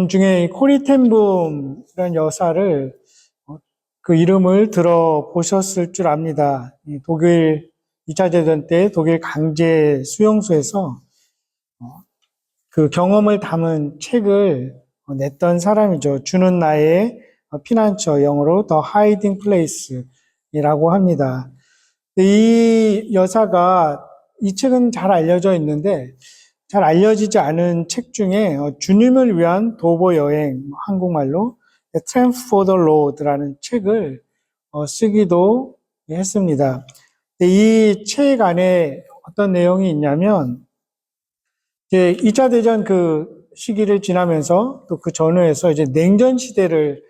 분 중에 코리 텐붐이라는 여사를 그 이름을 들어보셨을 줄 압니다. 독일 2차 대전 때 독일 강제 수용소에서 그 경험을 담은 책을 냈던 사람이죠. 주는 나의 피난처, 영어로 The Hiding Place이라고 합니다. 이 여사가 이 책은 잘 알려져 있는데 잘 알려지지 않은 책 중에 주님을 위한 도보 여행, 한국말로 Tramp for the Lord라는 책을 쓰기도 했습니다. 이 책 안에 어떤 내용이 있냐면 2차 대전 그 시기를 지나면서 또 그 전후에서 이제 냉전 시대를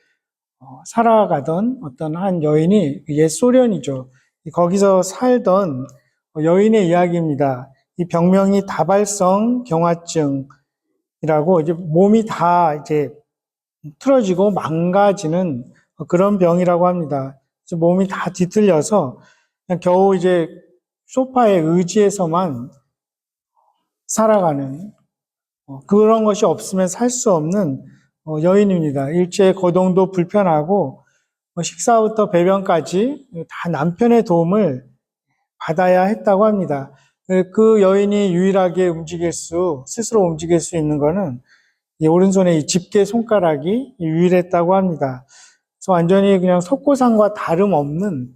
살아가던 어떤 한 여인이 옛 소련이죠. 거기서 살던 여인의 이야기입니다. 이 병명이 다발성 경화증이라고 이제 몸이 다 이제 틀어지고 망가지는 그런 병이라고 합니다. 그래서 몸이 다 뒤틀려서 그냥 겨우 이제 소파에 의지해서만 살아가는 그런 것이 없으면 살 수 없는 여인입니다. 일제 거동도 불편하고 식사부터 배변까지 다 남편의 도움을 받아야 했다고 합니다. 그 여인이 유일하게 스스로 움직일 수 있는 거는 이 오른손의 이 집게 손가락이 유일했다고 합니다. 그래서 완전히 그냥 속고상과 다름없는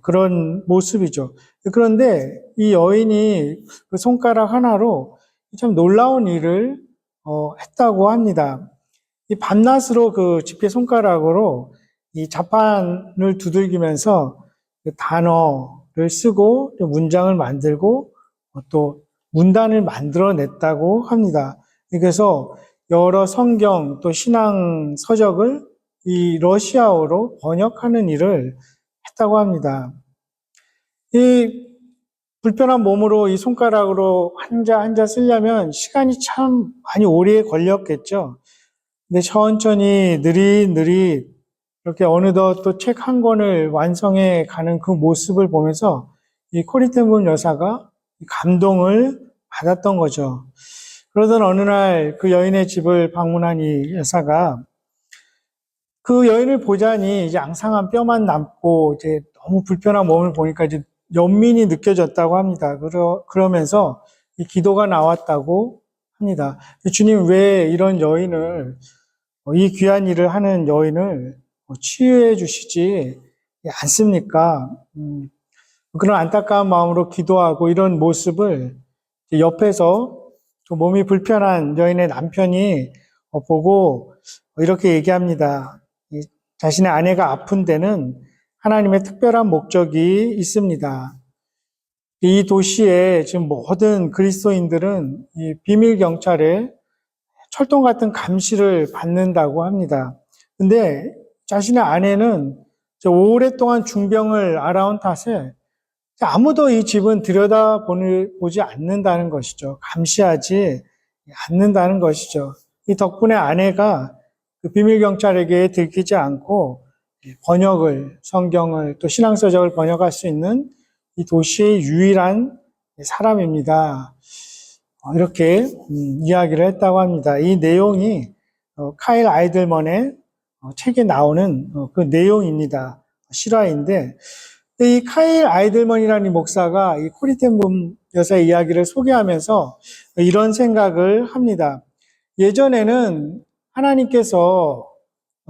그런 모습이죠. 그런데 이 여인이 그 손가락 하나로 참 놀라운 일을 했다고 합니다. 이 밤낮으로 그 집게 손가락으로 이 자판을 두들기면서 그 단어를 쓰고 또 문장을 만들고 또 문단을 만들어냈다고 합니다. 그래서 여러 성경 또 신앙 서적을 이 러시아어로 번역하는 일을 했다고 합니다. 이 불편한 몸으로 이 손가락으로 한자 한자 쓰려면 시간이 참 많이 오래 걸렸겠죠. 근데 천천히 느릿느릿 이렇게 어느덧 또 책 한 권을 완성해 가는 그 모습을 보면서 이 코리 텐붐 여사가 감동을 받았던 거죠. 그러던 어느 날 그 여인의 집을 방문한 이 여사가 그 여인을 보자니 이제 앙상한 뼈만 남고 이제 너무 불편한 몸을 보니까 이제 연민이 느껴졌다고 합니다. 그러면서 이 기도가 나왔다고 합니다. 주님, 왜 이런 여인을, 이 귀한 일을 하는 여인을 치유해 주시지 않습니까? 그런 안타까운 마음으로 기도하고 이런 모습을 옆에서 그 몸이 불편한 여인의 남편이 보고 이렇게 얘기합니다. 자신의 아내가 아픈 데는 하나님의 특별한 목적이 있습니다. 이 도시에 지금 모든 그리스도인들은 이 비밀 경찰에 철동 같은 감시를 받는다고 합니다. 근데 자신의 아내는 오랫동안 중병을 앓아온 탓에 아무도 이 집은 들여다보지 않는다는 것이죠. 감시하지 않는다는 것이죠. 이 덕분에 아내가 그 비밀경찰에게 들키지 않고 성경을 또 신앙서적을 번역할 수 있는 이 도시의 유일한 사람입니다. 이렇게 이야기를 했다고 합니다. 이 내용이 카일 아이들먼의 책에 나오는 그 내용입니다. 실화인데 이 카일 아이들먼이라는 이 목사가 이 코리 텐붐 여사의 이야기를 소개하면서 이런 생각을 합니다. 예전에는 하나님께서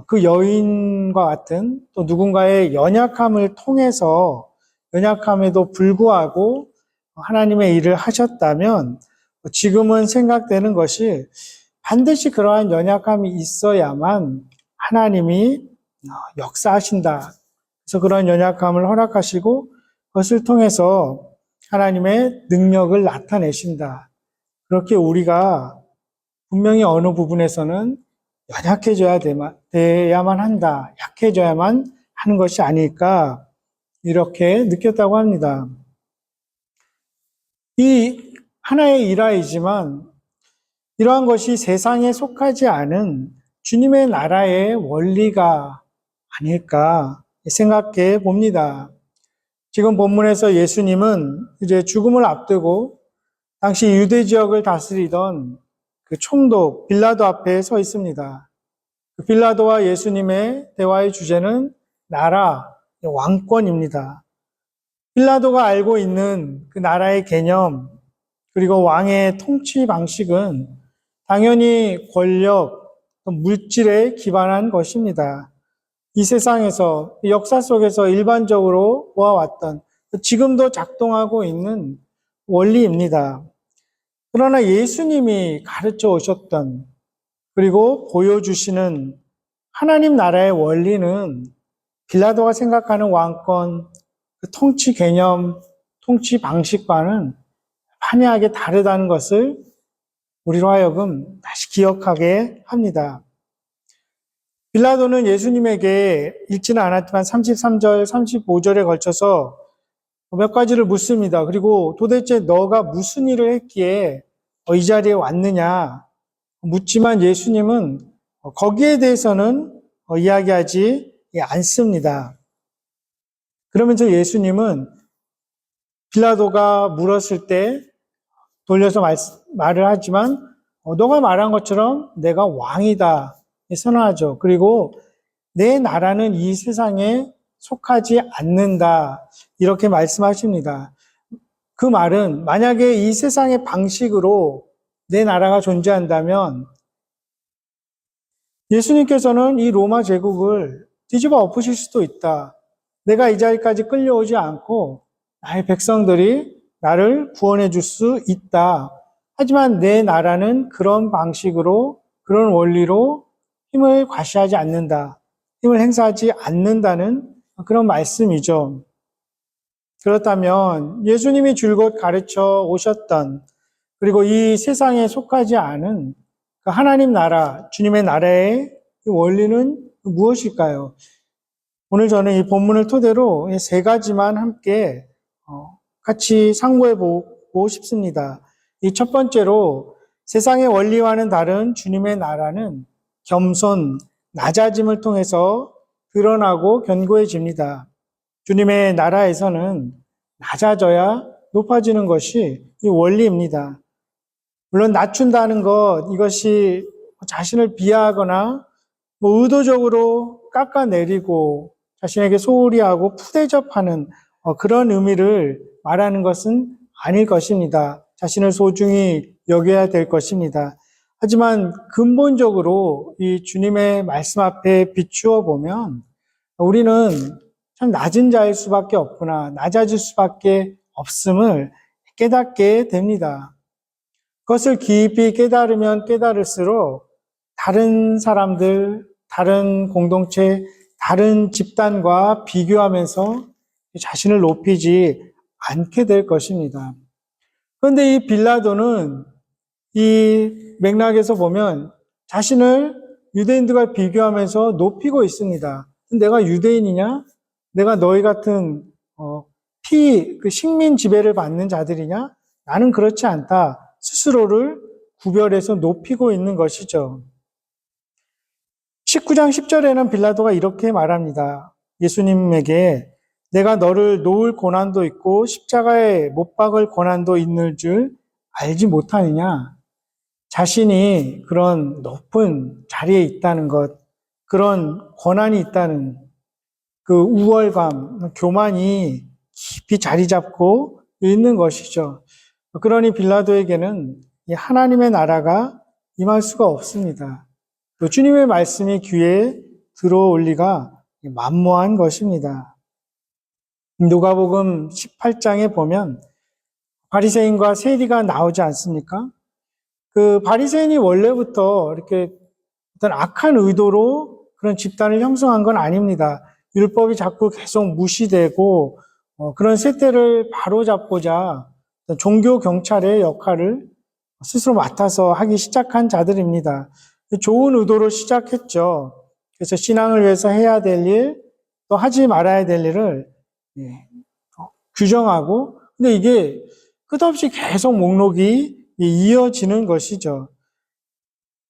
그 여인과 같은 또 누군가의 연약함을 통해서 연약함에도 불구하고 하나님의 일을 하셨다면 지금은 생각되는 것이 반드시 그러한 연약함이 있어야만 하나님이 역사하신다. 그래서 그런 연약함을 허락하시고 그것을 통해서 하나님의 능력을 나타내신다. 그렇게 우리가 분명히 어느 부분에서는 돼야만 한다. 약해져야만 하는 것이 아닐까 이렇게 느꼈다고 합니다. 이 하나의 일화이지만 이러한 것이 세상에 속하지 않은 주님의 나라의 원리가 아닐까 생각해 봅니다. 지금 본문에서 예수님은 이제 죽음을 앞두고 당시 유대 지역을 다스리던 그 총독 빌라도 앞에 서 있습니다. 빌라도와 예수님의 대화의 주제는 나라, 왕권입니다. 빌라도가 알고 있는 그 나라의 개념, 그리고 왕의 통치 방식은 당연히 권력, 물질에 기반한 것입니다. 이 세상에서, 이 역사 속에서 일반적으로 보아왔던, 지금도 작동하고 있는 원리입니다. 그러나 예수님이 가르쳐 오셨던, 그리고 보여주시는 하나님 나라의 원리는 빌라도가 생각하는 왕권, 그 통치 개념, 통치 방식과는 판이하게 다르다는 것을 우리로 하여금 다시 기억하게 합니다. 빌라도는 예수님에게 읽지는 않았지만 33절, 35절에 걸쳐서 몇 가지를 묻습니다. 그리고 도대체 너가 무슨 일을 했기에 이 자리에 왔느냐 묻지만 예수님은 거기에 대해서는 이야기하지 않습니다. 그러면서 예수님은 빌라도가 물었을 때 돌려서 말을 하지만 너가 말한 것처럼 내가 왕이다 선언하죠. 그리고 내 나라는 이 세상에 속하지 않는다 이렇게 말씀하십니다. 그 말은 만약에 이 세상의 방식으로 내 나라가 존재한다면 예수님께서는 이 로마 제국을 뒤집어 엎으실 수도 있다. 내가 이 자리까지 끌려오지 않고 나의 백성들이 나를 구원해 줄 수 있다. 하지만 내 나라는 그런 방식으로, 그런 원리로 힘을 과시하지 않는다. 힘을 행사하지 않는다는 그런 말씀이죠. 그렇다면 예수님이 줄곧 가르쳐 오셨던 그리고 이 세상에 속하지 않은 그 하나님 나라, 주님의 나라의 원리는 무엇일까요? 오늘 저는 이 본문을 토대로 세 가지만 함께 같이 상고해 보고 싶습니다. 이 첫 번째로 세상의 원리와는 다른 주님의 나라는 겸손, 낮아짐을 통해서 드러나고 견고해집니다. 주님의 나라에서는 낮아져야 높아지는 것이 이 원리입니다. 물론 낮춘다는 것, 이것이 자신을 비하하거나 의도적으로 깎아내리고 자신에게 소홀히 하고 푸대접하는 그런 의미를 말하는 것은 아닐 것입니다. 자신을 소중히 여겨야 될 것입니다. 하지만 근본적으로 이 주님의 말씀 앞에 비추어 보면 우리는 참 낮은 자일 수밖에 없구나, 낮아질 수밖에 없음을 깨닫게 됩니다. 그것을 깊이 깨달으면 깨달을수록 다른 사람들, 다른 공동체, 다른 집단과 비교하면서 자신을 높이지 않게 될 것입니다. 그런데 이 빌라도는 이 맥락에서 보면 자신을 유대인들과 비교하면서 높이고 있습니다. 내가 유대인이냐? 내가 너희 같은 식민 지배를 받는 자들이냐? 나는 그렇지 않다. 스스로를 구별해서 높이고 있는 것이죠. 19장 10절에는 빌라도가 이렇게 말합니다. 예수님에게 내가 너를 놓을 고난도 있고 십자가에 못 박을 고난도 있는 줄 알지 못하느냐? 자신이 그런 높은 자리에 있다는 것, 그런 권한이 있다는 그 우월감, 교만이 깊이 자리 잡고 있는 것이죠. 그러니 빌라도에게는 이 하나님의 나라가 임할 수가 없습니다. 또 주님의 말씀이 귀에 들어올 리가 만무한 것입니다. 누가복음 18장에 보면 바리새인과 세리가 나오지 않습니까? 그 바리새인이 원래부터 이렇게 어떤 악한 의도로 그런 집단을 형성한 건 아닙니다. 율법이 자꾸 계속 무시되고 그런 세태를 바로잡고자 종교 경찰의 역할을 스스로 맡아서 하기 시작한 자들입니다. 좋은 의도로 시작했죠. 그래서 신앙을 위해서 해야 될 일, 또 하지 말아야 될 일을 규정하고, 근데 이게 끝없이 계속 목록이 이어지는 것이죠.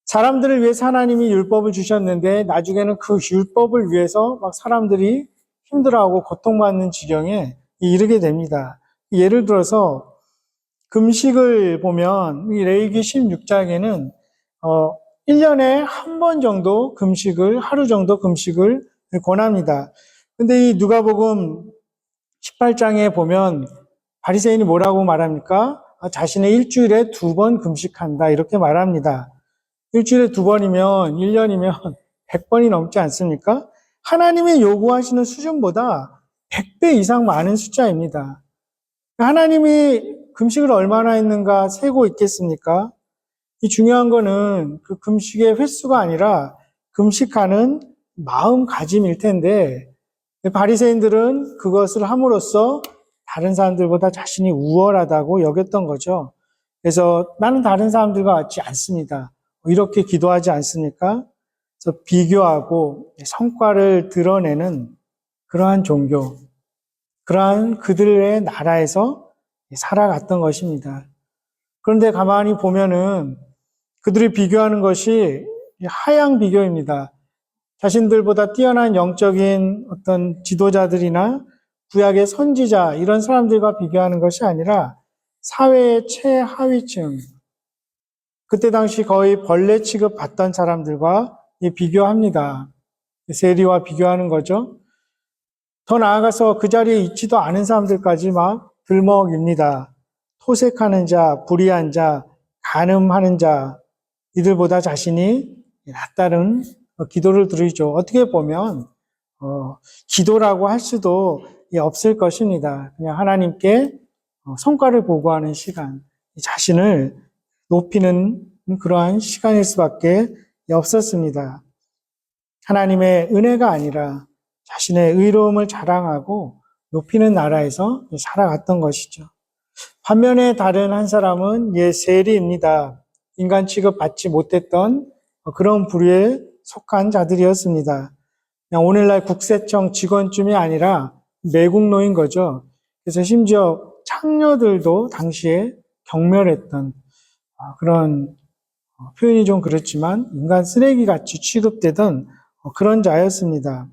사람들을 위해서 하나님이 율법을 주셨는데 나중에는 그 율법을 위해서 막 사람들이 힘들어하고 고통받는 지경에 이르게 됩니다. 예를 들어서 금식을 보면 이 레위기 16장에는 1년에 한 번 정도 금식을, 하루 정도 금식을 권합니다. 근데 이 누가복음 18장에 보면 바리새인이 뭐라고 말합니까? 자신의 일주일에 2번 금식한다 이렇게 말합니다. 일주일에 2번이면 1년이면 100번이 넘지 않습니까? 하나님이 요구하시는 수준보다 100배 이상 많은 숫자입니다. 하나님이 금식을 얼마나 했는가 세고 있겠습니까? 이 중요한 거는 그 금식의 횟수가 아니라 금식하는 마음가짐일 텐데 바리새인들은 그것을 함으로써 다른 사람들보다 자신이 우월하다고 여겼던 거죠. 그래서 나는 다른 사람들과 같지 않습니다. 이렇게 기도하지 않습니까? 그래서 비교하고 성과를 드러내는 그러한 종교, 그러한 그들의 나라에서 살아갔던 것입니다. 그런데 가만히 보면은 그들이 비교하는 것이 하향 비교입니다. 자신들보다 뛰어난 영적인 어떤 지도자들이나 구약의 선지자 이런 사람들과 비교하는 것이 아니라 사회의 최하위층, 그때 당시 거의 벌레 취급 받던 사람들과 비교합니다. 세리와 비교하는 거죠. 더 나아가서 그 자리에 있지도 않은 사람들까지 막 들먹입니다. 토색하는 자, 불의한 자, 간음하는 자, 이들보다 자신이 낫다는 기도를 드리죠. 어떻게 보면 기도라고 할 수도 없을 것입니다. 그냥 하나님께 성과를 보고하는 시간, 자신을 높이는 그러한 시간일 수밖에 없었습니다. 하나님의 은혜가 아니라 자신의 의로움을 자랑하고 높이는 나라에서 살아갔던 것이죠. 반면에 다른 한 사람은 세리입니다. 인간 취급 받지 못했던 그런 부류에 속한 자들이었습니다. 그냥 오늘날 국세청 직원쯤이 아니라 매국노인 거죠. 그래서 심지어 창녀들도 당시에 경멸했던 그런 표현이 좀 그렇지만 인간 쓰레기같이 취급되던 그런 자였습니다.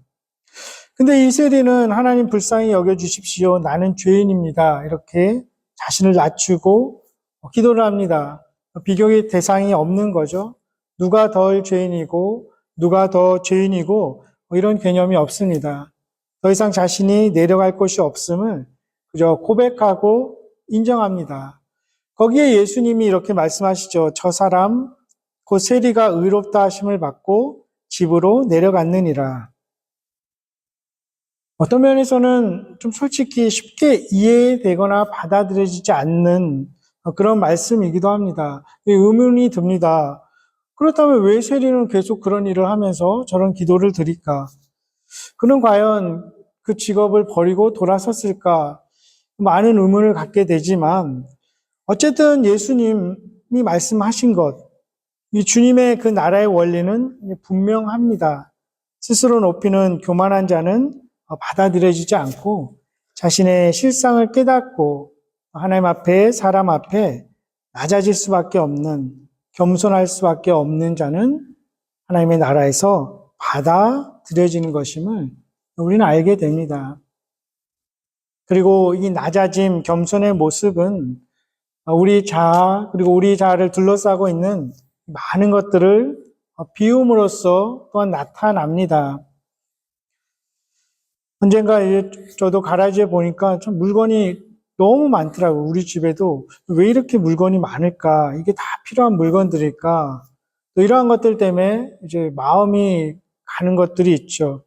근데 이 세리는 하나님 불쌍히 여겨주십시오. 나는 죄인입니다. 이렇게 자신을 낮추고 기도를 합니다. 비교의 대상이 없는 거죠. 누가 덜 죄인이고 누가 더 죄인이고 이런 개념이 없습니다. 더 이상 자신이 내려갈 곳이 없음을 그저 고백하고 인정합니다. 거기에 예수님이 이렇게 말씀하시죠. 저 사람 곧 세리가 의롭다 하심을 받고 집으로 내려갔느니라. 어떤 면에서는 좀 솔직히 쉽게 이해되거나 받아들여지지 않는 그런 말씀이기도 합니다. 의문이 듭니다. 그렇다면 왜 세리는 계속 그런 일을 하면서 저런 기도를 드릴까? 그는 과연 그 직업을 버리고 돌아섰을까? 많은 의문을 갖게 되지만 어쨌든 예수님이 말씀하신 것, 이 주님의 그 나라의 원리는 분명합니다. 스스로 높이는 교만한 자는 받아들여지지 않고 자신의 실상을 깨닫고 하나님 앞에 사람 앞에 낮아질 수밖에 없는, 겸손할 수밖에 없는 자는 하나님의 나라에서 받아들여지는 것임을 우리는 알게 됩니다. 그리고 이 낮아짐, 겸손의 모습은 우리 자아 그리고 우리 자아를 둘러싸고 있는 많은 것들을 비움으로써 또한 나타납니다. 언젠가 저도 가라지에 보니까 참 물건이 너무 많더라고요. 우리 집에도 왜 이렇게 물건이 많을까? 이게 다 필요한 물건들일까? 또 이러한 것들 때문에 이제 마음이 가는 것들이 있죠.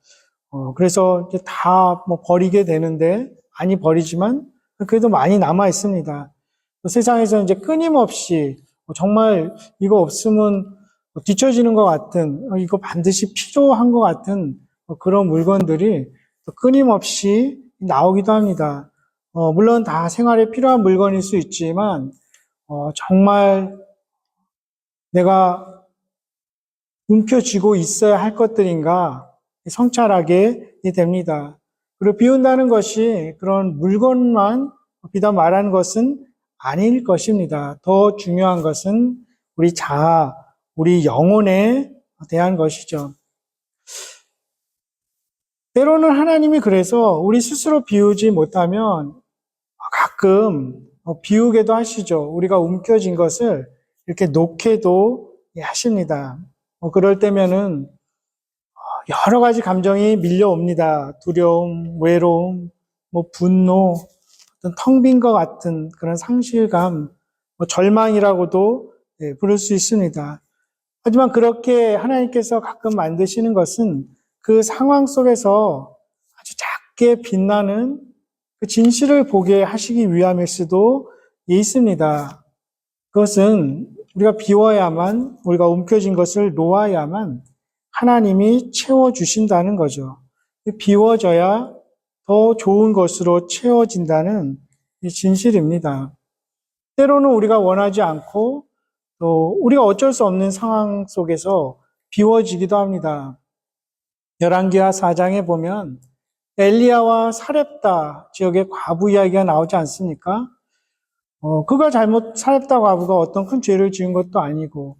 그래서 이제 다 뭐 버리게 되는데 많이 버리지만 그래도 많이 남아 있습니다. 세상에서 이제 끊임없이 정말 이거 없으면 뒤처지는 것 같은, 이거 반드시 필요한 것 같은 그런 물건들이 끊임없이 나오기도 합니다. 물론 다 생활에 필요한 물건일 수 있지만, 정말 내가 움켜쥐고 있어야 할 것들인가 성찰하게 됩니다. 그리고 비운다는 것이 그런 물건만 비단 말하는 것은 아닐 것입니다. 더 중요한 것은 우리 자아, 우리 영혼에 대한 것이죠. 때로는 하나님이 그래서 우리 스스로 비우지 못하면 가끔 비우게도 하시죠. 우리가 움켜쥔 것을 이렇게 놓게도 하십니다. 그럴 때면은 여러 가지 감정이 밀려옵니다. 두려움, 외로움, 분노, 어떤 텅 빈 것 같은 그런 상실감, 절망이라고도 부를 수 있습니다. 하지만 그렇게 하나님께서 가끔 만드시는 것은 그 상황 속에서 아주 작게 빛나는 그 진실을 보게 하시기 위함일 수도 있습니다. 그것은 우리가 비워야만, 우리가 움켜쥔 것을 놓아야만 하나님이 채워주신다는 거죠. 비워져야 더 좋은 것으로 채워진다는 진실입니다. 때로는 우리가 원하지 않고 또 우리가 어쩔 수 없는 상황 속에서 비워지기도 합니다. 열왕기하 4장에 보면 엘리야와 사렙다 지역의 과부 이야기가 나오지 않습니까? 그가 사렙다 과부가 어떤 큰 죄를 지은 것도 아니고,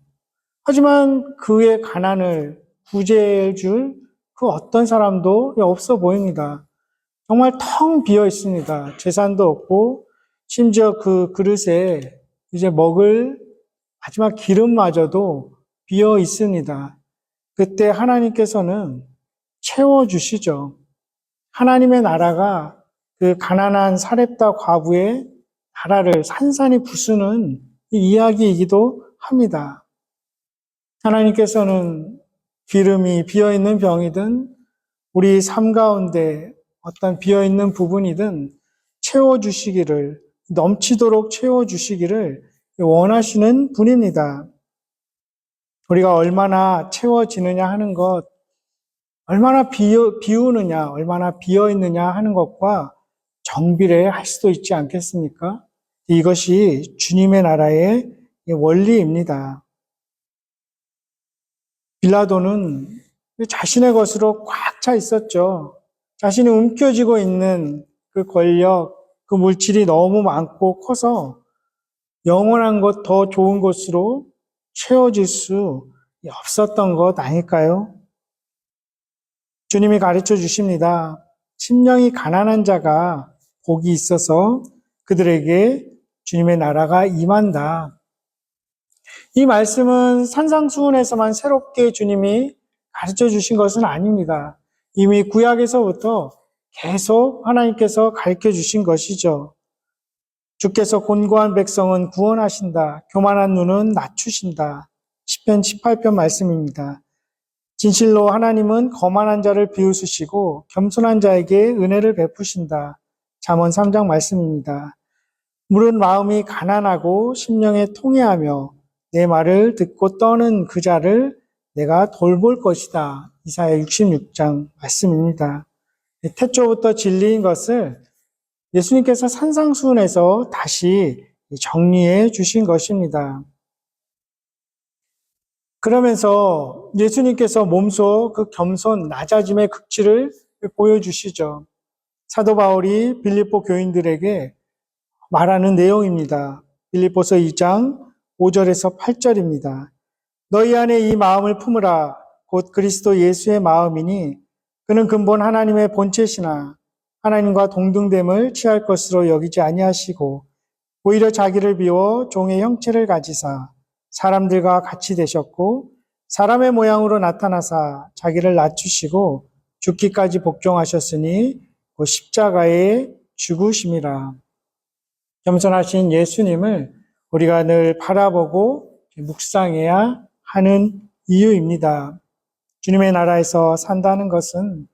하지만 그의 가난을 구제해 줄 그 어떤 사람도 없어 보입니다. 정말 텅 비어 있습니다. 재산도 없고, 심지어 그 그릇에 이제 먹을 마지막 기름마저도 비어 있습니다. 그때 하나님께서는 채워주시죠. 하나님의 나라가 그 가난한 사렙다 과부의 나라를 산산이 부수는 이야기이기도 합니다. 하나님께서는 기름이 비어있는 병이든 우리 삶 가운데 어떤 비어있는 부분이든 채워주시기를, 넘치도록 채워주시기를 원하시는 분입니다. 우리가 얼마나 채워지느냐 하는 것, 얼마나 비우느냐, 얼마나 비어있느냐 하는 것과 정비례할 수도 있지 않겠습니까? 이것이 주님의 나라의 원리입니다. 빌라도는 자신의 것으로 꽉 차 있었죠. 자신이 움켜쥐고 있는 그 권력, 그 물질이 너무 많고 커서 영원한 것, 더 좋은 것으로 채워질 수 없었던 것 아닐까요? 주님이 가르쳐 주십니다. 심령이 가난한 자가 복이 있어서 그들에게 주님의 나라가 임한다. 이 말씀은 산상수훈에서만 새롭게 주님이 가르쳐 주신 것은 아닙니다. 이미 구약에서부터 계속 하나님께서 가르쳐 주신 것이죠. 주께서 곤고한 백성은 구원하신다. 교만한 눈은 낮추신다. 시편 18편 말씀입니다. 진실로 하나님은 거만한 자를 비웃으시고 겸손한 자에게 은혜를 베푸신다. 잠언 3장 말씀입니다. 무릇 마음이 가난하고 심령에 통회하며 내 말을 듣고 떠는 그 자를 내가 돌볼 것이다. 이사야 66장 말씀입니다. 태초부터 진리인 것을 예수님께서 산상수훈에서 다시 정리해 주신 것입니다. 그러면서 예수님께서 몸소 그 겸손, 낮아짐의 극치를 보여주시죠. 사도 바울이 빌립보 교인들에게 말하는 내용입니다. 빌립보서 2장 5절에서 8절입니다. 너희 안에 이 마음을 품으라. 곧 그리스도 예수의 마음이니 그는 근본 하나님의 본체시나 하나님과 동등됨을 취할 것으로 여기지 아니하시고 오히려 자기를 비워 종의 형체를 가지사 사람들과 같이 되셨고 사람의 모양으로 나타나사 자기를 낮추시고 죽기까지 복종하셨으니 그 십자가에 죽으심이라. 겸손하신 예수님을 우리가 늘 바라보고 묵상해야 하는 이유입니다. 주님의 나라에서 산다는 것은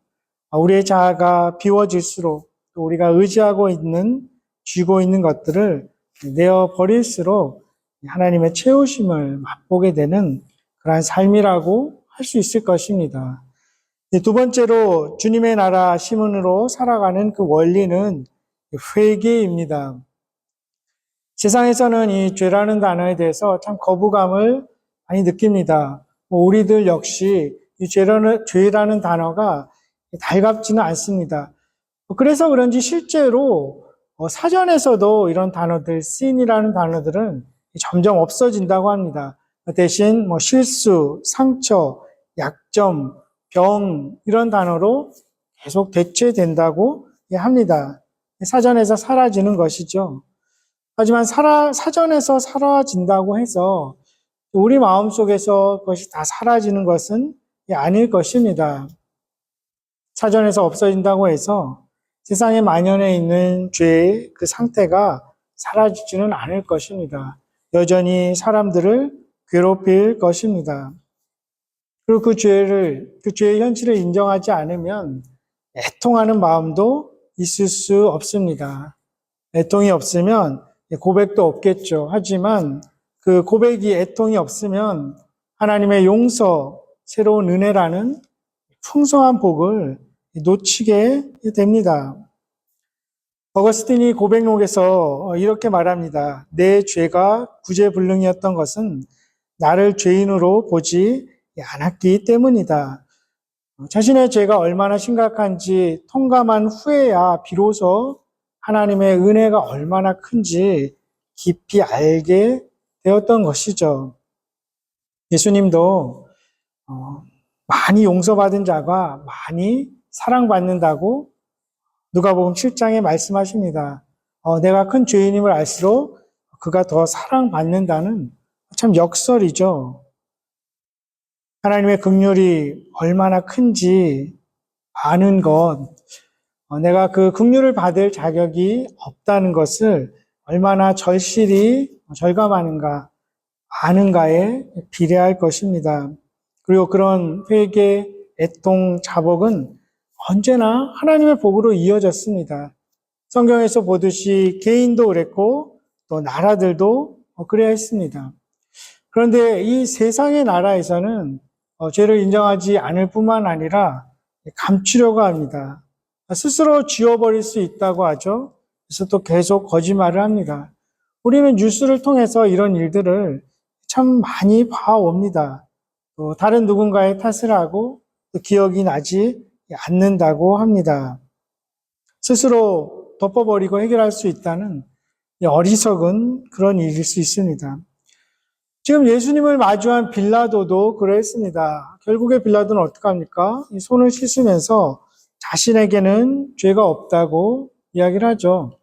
우리의 자아가 비워질수록 또 우리가 의지하고 있는, 쥐고 있는 것들을 내어버릴수록 하나님의 채우심을 맛보게 되는 그러한 삶이라고 할 수 있을 것입니다. 두 번째로 주님의 나라 시민으로 살아가는 그 원리는 회개입니다. 세상에서는 이 죄라는 단어에 대해서 참 거부감을 많이 느낍니다. 우리들 역시 이 죄라는 단어가 달갑지는 않습니다. 그래서 그런지 실제로 사전에서도 이런 단어들, sin이라는 단어들은 점점 없어진다고 합니다. 대신 실수, 상처, 약점, 병 이런 단어로 계속 대체된다고 합니다. 사전에서 사라지는 것이죠. 하지만 사전에서 사라진다고 해서 우리 마음속에서 그것이 다 사라지는 것은 아닐 것입니다. 사전에서 없어진다고 해서 세상에 만연해 있는 죄의 그 상태가 사라지지는 않을 것입니다. 여전히 사람들을 괴롭힐 것입니다. 그리고 그 죄의 현실을 인정하지 않으면 애통하는 마음도 있을 수 없습니다. 애통이 없으면 고백도 없겠죠. 하지만 그 고백이 애통이 없으면 하나님의 용서, 새로운 은혜라는 풍성한 복을 놓치게 됩니다. 어거스틴이 고백록에서 이렇게 말합니다. 내 죄가 구제불능이었던 것은 나를 죄인으로 보지 않았기 때문이다. 자신의 죄가 얼마나 심각한지 통감한 후에야 비로소 하나님의 은혜가 얼마나 큰지 깊이 알게 되었던 것이죠. 예수님도 많이 용서받은 자가 많이 사랑받는다고 누가복음 7장에 말씀하십니다. 내가 큰 죄인임을 알수록 그가 더 사랑받는다는 참 역설이죠. 하나님의 긍휼이 얼마나 큰지 아는 것, 내가 그 긍휼을 받을 자격이 없다는 것을 얼마나 절실히 절감하는가, 아는가에 비례할 것입니다. 그리고 그런 회개, 애통, 자복은 언제나 하나님의 복으로 이어졌습니다. 성경에서 보듯이 개인도 그랬고 또 나라들도 그래야 했습니다. 그런데 이 세상의 나라에서는 죄를 인정하지 않을 뿐만 아니라 감추려고 합니다. 스스로 지워버릴 수 있다고 하죠. 그래서 또 계속 거짓말을 합니다. 우리는 뉴스를 통해서 이런 일들을 참 많이 봐옵니다. 또 다른 누군가의 탓을 하고 또 기억이 나지 않는다고 합니다. 스스로 덮어버리고 해결할 수 있다는 어리석은 그런 일일 수 있습니다. 지금 예수님을 마주한 빌라도도 그랬습니다. 결국에 빌라도는 어떡합니까? 이 손을 씻으면서 자신에게는 죄가 없다고 이야기를 하죠.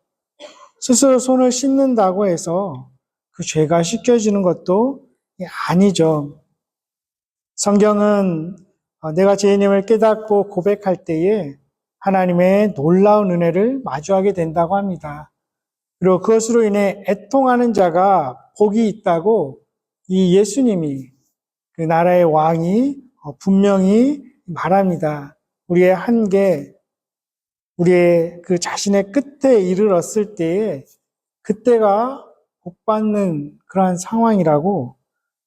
스스로 손을 씻는다고 해서 그 죄가 씻겨지는 것도 아니죠. 성경은 내가 죄인임을 깨닫고 고백할 때에 하나님의 놀라운 은혜를 마주하게 된다고 합니다. 그리고 그것으로 인해 애통하는 자가 복이 있다고 이 예수님이 그 나라의 왕이 분명히 말합니다. 우리의 한계, 우리의 그 자신의 끝에 이르렀을 때에 그때가 복받는 그러한 상황이라고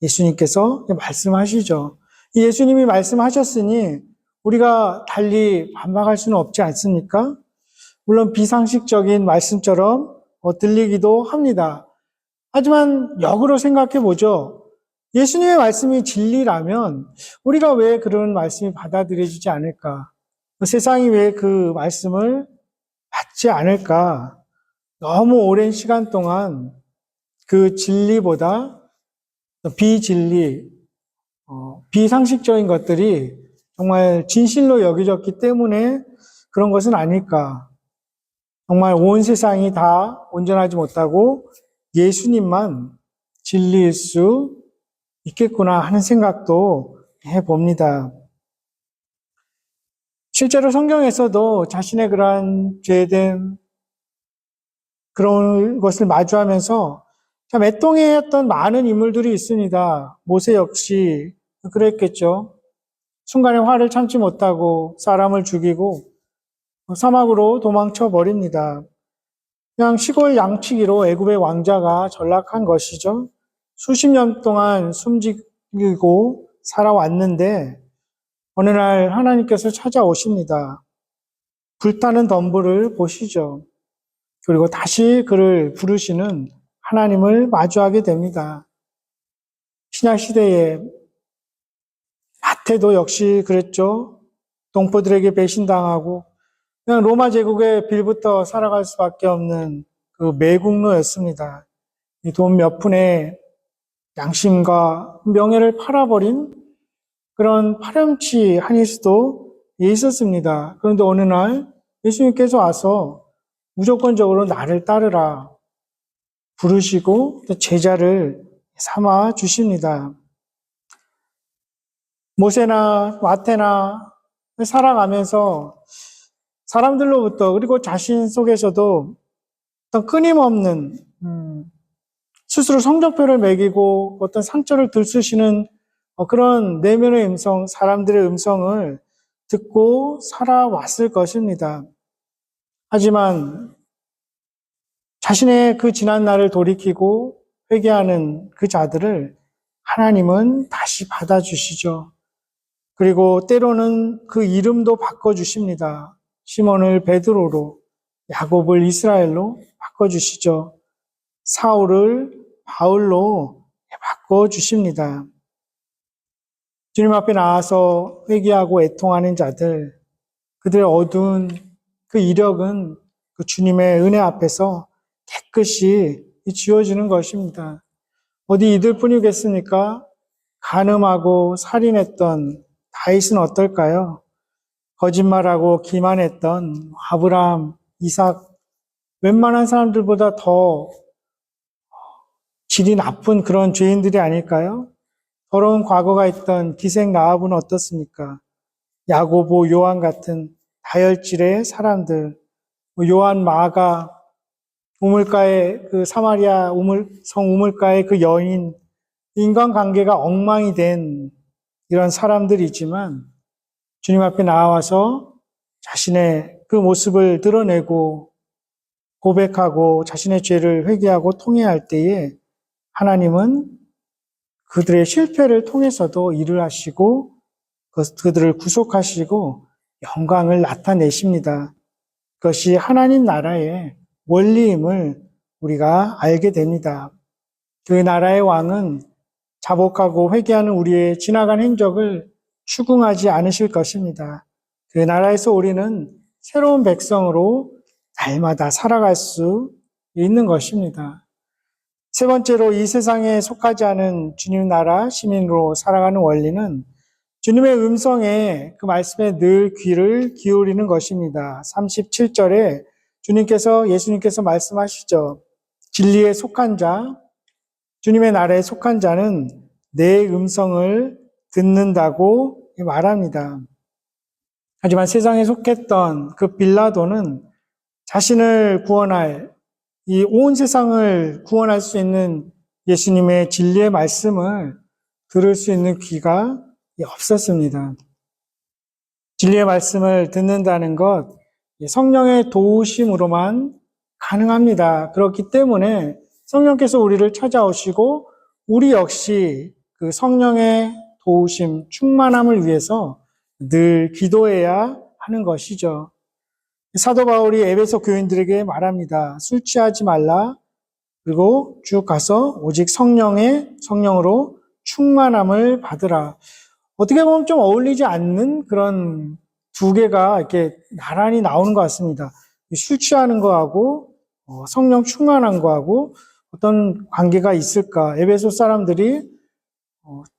예수님께서 말씀하시죠. 예수님이 말씀하셨으니 우리가 달리 반박할 수는 없지 않습니까? 물론 비상식적인 말씀처럼 들리기도 합니다. 하지만 역으로 생각해 보죠. 예수님의 말씀이 진리라면 우리가 왜 그런 말씀이 받아들여지지 않을까? 세상이 왜 그 말씀을 받지 않을까? 너무 오랜 시간 동안 그 진리보다 비진리, 비상식적인 것들이 정말 진실로 여겨졌기 때문에 그런 것은 아닐까. 정말 온 세상이 다 온전하지 못하고 예수님만 진리일 수 있겠구나 하는 생각도 해봅니다. 실제로 성경에서도 자신의 그러한 죄된 그런 것을 마주하면서 참 애통해했던 많은 인물들이 있습니다. 모세 역시 그랬겠죠. 순간에 화를 참지 못하고 사람을 죽이고 사막으로 도망쳐 버립니다. 그냥 시골 양치기로 애굽의 왕자가 전락한 것이죠. 수십 년 동안 숨지고 살아왔는데 어느 날 하나님께서 찾아오십니다. 불타는 덤불을 보시죠. 그리고 다시 그를 부르시는 하나님을 마주하게 됩니다. 신약 시대에 마태도 역시 그랬죠. 동포들에게 배신당하고 그냥 로마 제국에 빌부터 살아갈 수밖에 없는 그 매국노였습니다. 돈 몇 푼에 양심과 명예를 팔아버린 그런 파렴치한일 수도 있었습니다. 그런데 어느 날 예수님께서 와서 무조건적으로 나를 따르라 부르시고 제자를 삼아 주십니다. 모세나 마태나 살아가면서 사람들로부터 그리고 자신 속에서도 어떤 끊임없는 스스로 성적표를 매기고 어떤 상처를 들쑤시는 그런 내면의 음성, 사람들의 음성을 듣고 살아왔을 것입니다. 하지만 자신의 그 지난 날을 돌이키고 회개하는 그 자들을 하나님은 다시 받아주시죠. 그리고 때로는 그 이름도 바꿔주십니다. 시몬을 베드로로, 야곱을 이스라엘로 바꿔주시죠. 사울을 바울로 바꿔주십니다. 주님 앞에 나와서 회개하고 애통하는 자들, 그들의 어두운 그 이력은 그 주님의 은혜 앞에서 깨끗이 지워지는 것입니다. 어디 이들뿐이겠습니까? 간음하고 살인했던 다윗은 어떨까요? 거짓말하고 기만했던 아브라함, 이삭, 웬만한 사람들보다 더 질이 나쁜 그런 죄인들이 아닐까요? 더러운 과거가 있던 기생 라합은 어떻습니까? 야고보, 요한 같은 다혈질의 사람들, 요한 마가, 우물가의 그 사마리아 성 우물가의 그 여인, 인간관계가 엉망이 된 이런 사람들이지만 주님 앞에 나와서 자신의 그 모습을 드러내고 고백하고 자신의 죄를 회개하고 통회할 때에 하나님은 그들의 실패를 통해서도 일을 하시고 그들을 구속하시고 영광을 나타내십니다. 그것이 하나님 나라의 원리임을 우리가 알게 됩니다. 그 나라의 왕은 자복하고 회개하는 우리의 지나간 행적을 추궁하지 않으실 것입니다. 그 나라에서 우리는 새로운 백성으로 날마다 살아갈 수 있는 것입니다. 세 번째로 이 세상에 속하지 않은 주님 나라 시민으로 살아가는 원리는 주님의 음성에 그 말씀에 늘 귀를 기울이는 것입니다. 37절에 예수님께서 말씀하시죠. 진리에 속한 자, 주님의 나라에 속한 자는 내 음성을 듣는다고 말합니다. 하지만 세상에 속했던 그 빌라도는 자신을 구원할 이 온 세상을 구원할 수 있는 예수님의 진리의 말씀을 들을 수 있는 귀가 없었습니다. 진리의 말씀을 듣는다는 것, 성령의 도우심으로만 가능합니다. 그렇기 때문에 성령께서 우리를 찾아오시고 우리 역시 그 성령의 도우심, 충만함을 위해서 늘 기도해야 하는 것이죠. 사도 바울이 에베소 교인들에게 말합니다. 술 취하지 말라. 그리고 쭉 가서 오직 성령으로 충만함을 받으라. 어떻게 보면 좀 어울리지 않는 그런 두 개가 이렇게 나란히 나오는 것 같습니다. 술 취하는 거하고 성령 충만한 거하고 어떤 관계가 있을까? 에베소 사람들이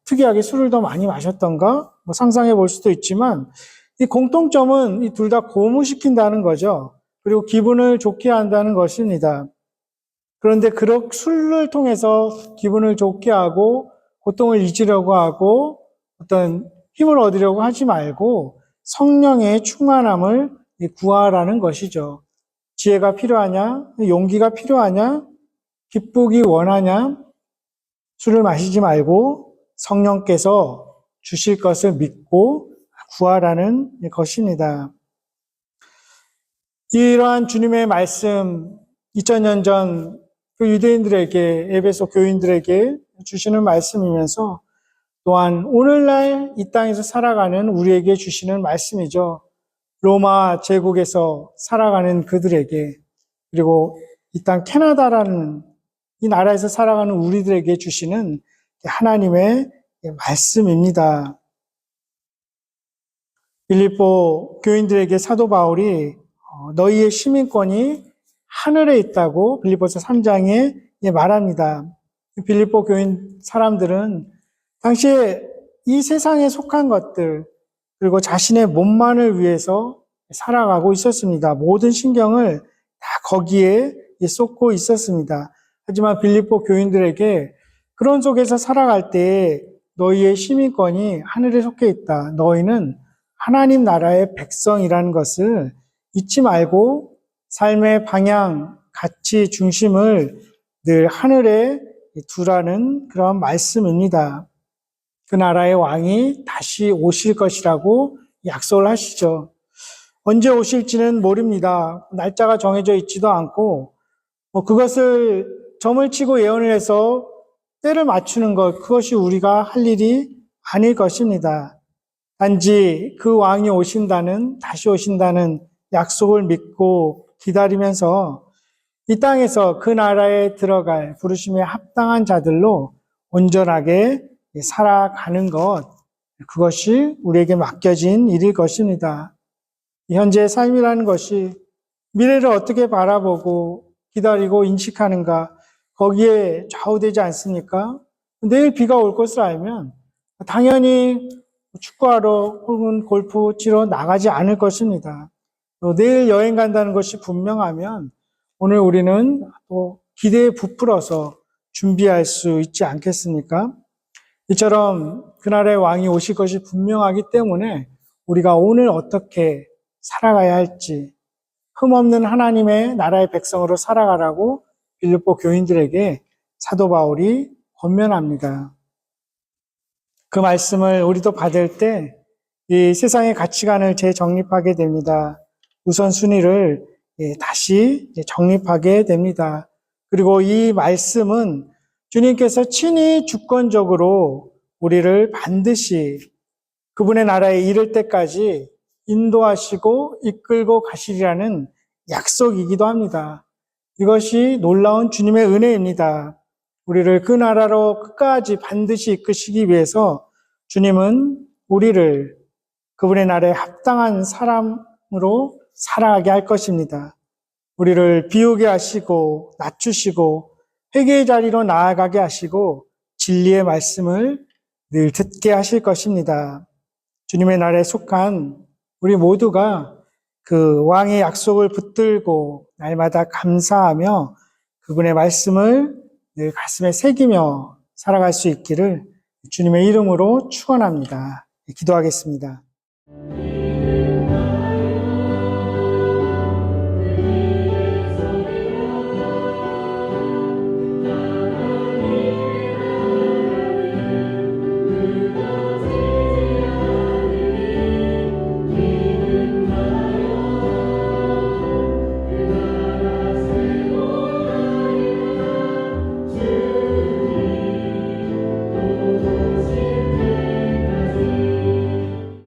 특이하게 술을 더 많이 마셨던가? 상상해 볼 수도 있지만 이 공통점은 이 둘 다 고무시킨다는 거죠. 그리고 기분을 좋게 한다는 것입니다. 그런데 그 술을 통해서 기분을 좋게 하고 고통을 잊으려고 하고 어떤 힘을 얻으려고 하지 말고 성령의 충만함을 구하라는 것이죠. 지혜가 필요하냐? 용기가 필요하냐? 기쁘기 원하냐? 술을 마시지 말고 성령께서 주실 것을 믿고 구하라는 것입니다. 이러한 주님의 말씀, 2000년 전 그 유대인들에게, 에베소 교인들에게 주시는 말씀이면서 또한 오늘날 이 땅에서 살아가는 우리에게 주시는 말씀이죠. 로마 제국에서 살아가는 그들에게, 그리고 이 땅 캐나다라는 이 나라에서 살아가는 우리들에게 주시는 하나님의 말씀입니다. 빌립보 교인들에게 사도 바울이 너희의 시민권이 하늘에 있다고 빌립보서 3장에 말합니다. 빌립보 교인 사람들은 당시에 이 세상에 속한 것들 그리고 자신의 몸만을 위해서 살아가고 있었습니다. 모든 신경을 다 거기에 쏟고 있었습니다. 하지만 빌립보 교인들에게 그런 속에서 살아갈 때 너희의 시민권이 하늘에 속해 있다. 너희는 하나님 나라의 백성이라는 것을 잊지 말고 삶의 방향, 가치, 중심을 늘 하늘에 두라는 그런 말씀입니다. 그 나라의 왕이 다시 오실 것이라고 약속을 하시죠. 언제 오실지는 모릅니다. 날짜가 정해져 있지도 않고, 그것을 점을 치고 예언을 해서 때를 맞추는 것, 그것이 우리가 할 일이 아닐 것입니다. 단지 그 왕이 다시 오신다는 약속을 믿고 기다리면서 이 땅에서 그 나라에 들어갈 부르심에 합당한 자들로 온전하게 살아가는 것, 그것이 우리에게 맡겨진 일일 것입니다. 현재의 삶이라는 것이 미래를 어떻게 바라보고 기다리고 인식하는가, 거기에 좌우되지 않습니까? 내일 비가 올 것을 알면 당연히 축구하러 혹은 골프 치러 나가지 않을 것입니다. 또 내일 여행 간다는 것이 분명하면 오늘 우리는 또 기대에 부풀어서 준비할 수 있지 않겠습니까? 이처럼 그날의 왕이 오실 것이 분명하기 때문에 우리가 오늘 어떻게 살아가야 할지, 흠없는 하나님의 나라의 백성으로 살아가라고 빌립보 교인들에게 사도 바울이 권면합니다. 그 말씀을 우리도 받을 때 이 세상의 가치관을 재정립하게 됩니다. 우선순위를 다시 정립하게 됩니다. 그리고 이 말씀은 주님께서 친히 주권적으로 우리를 반드시 그분의 나라에 이를 때까지 인도하시고 이끌고 가시리라는 약속이기도 합니다. 이것이 놀라운 주님의 은혜입니다. 우리를 그 나라로 끝까지 반드시 이끄시기 위해서 주님은 우리를 그분의 나라에 합당한 사람으로 살아가게 할 것입니다. 우리를 비우게 하시고 낮추시고 회개의 자리로 나아가게 하시고 진리의 말씀을 늘 듣게 하실 것입니다. 주님의 나라에 속한 우리 모두가 그 왕의 약속을 붙들고 날마다 감사하며 그분의 말씀을 늘 가슴에 새기며 살아갈 수 있기를 주님의 이름으로 축원합니다. 기도하겠습니다.